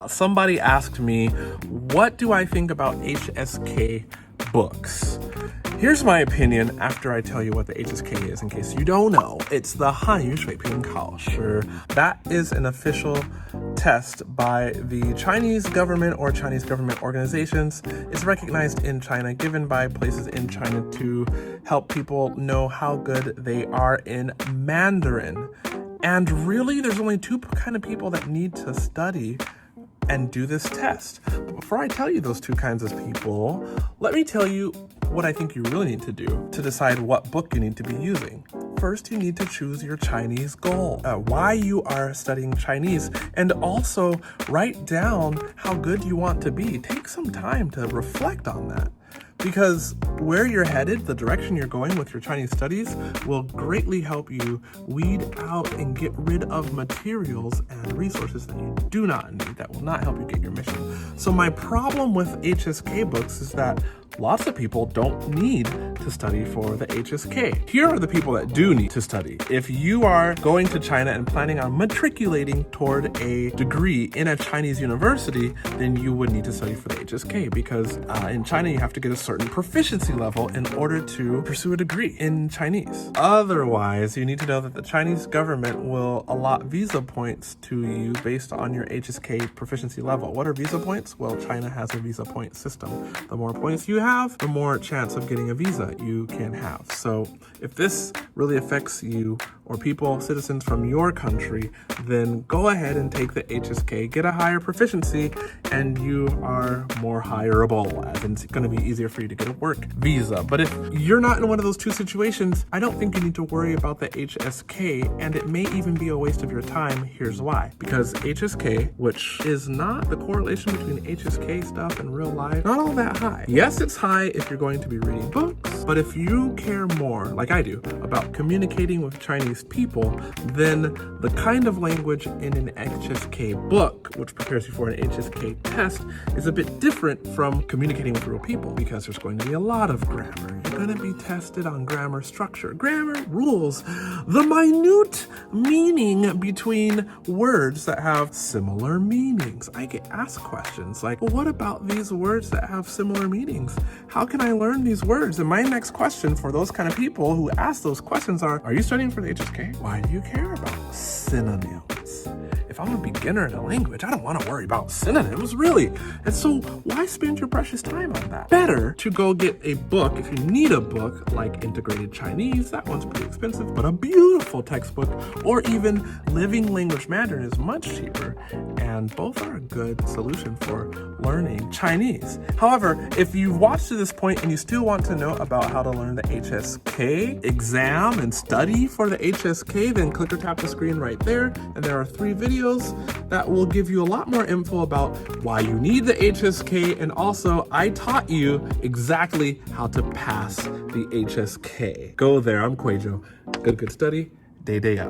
Somebody asked me, what do I think about Hsk Books? Here's my opinion after I tell you what the HSK is, in case you don't know. It's the 汉语水平考试. That is an official test by the Chinese government or Chinese government organizations. It's recognized in China, given by places in China to help people know how good they are in Mandarin. And really, there's only two kind of people that need to study and do this test. But before I tell you those two kinds of people, let me tell you what I think you really need to do to decide what book you need to be using. First, you need to choose your Chinese goal, why you are studying Chinese, and also write down how good you want to be. Take some time to reflect on that. Because where you're headed, the direction you're going with your Chinese studies will greatly help you weed out and get rid of materials and resources that you do not need, that will not help you get your mission. So my problem with Hsk Books is that lots of people don't need to study for the HSK. Here are the people that do need to study. If you are going to China and planning on matriculating toward a degree in a Chinese university, then you would need to study for the HSK, because in China you have to get a certain proficiency level in order to pursue a degree in Chinese. Otherwise, you need to know that the Chinese government will allot visa points to you based on your HSK proficiency level. What are visa points? Well, China has a visa point system. The more points you have, the more chance of getting a visa you can have. So if this really affects you or people, citizens from your country, then go ahead and take the HSK, get a higher proficiency, and you are more hireable, as in it's going to be easier for you to get a work visa. But if you're not in one of those two situations, I don't think you need to worry about the HSK, and it may even be a waste of your time. Here's why. Because HSK, which is not the correlation between HSK stuff and real life, not all that high. Yes, it's high if you're going to be reading books, but if you care more, like I do, about communicating with Chinese people, then the kind of language in an HSK book, which prepares you for an HSK test, is a bit different from communicating with real people, because there's going to be a lot of grammar. You're going to be tested on grammar structure, grammar rules, the minute meaning between words that have similar meanings. I get asked questions like, well, what about these words that have similar meanings? How can I learn these words? And my next question for those kind of people who ask those questions are you studying for the HSK? Why do you care about synonyms? If I'm a beginner in a language, I don't want to worry about synonyms, really. And so why spend your precious time on that? Better to go get a book, if you need a book, like Integrated Chinese, that one's pretty expensive, but a beautiful textbook, or even Living Language Mandarin is much cheaper, and both are a good solution for learning Chinese. However, if you've watched to this point and you still want to know about how to learn the HSK exam and study for the HSK, then click or tap the screen right there, and there are 3 videos that will give you a lot more info about why you need the HSK, and also I taught you exactly how to pass the HSK. Go there. I'm Kwadwo. Good study. Day up.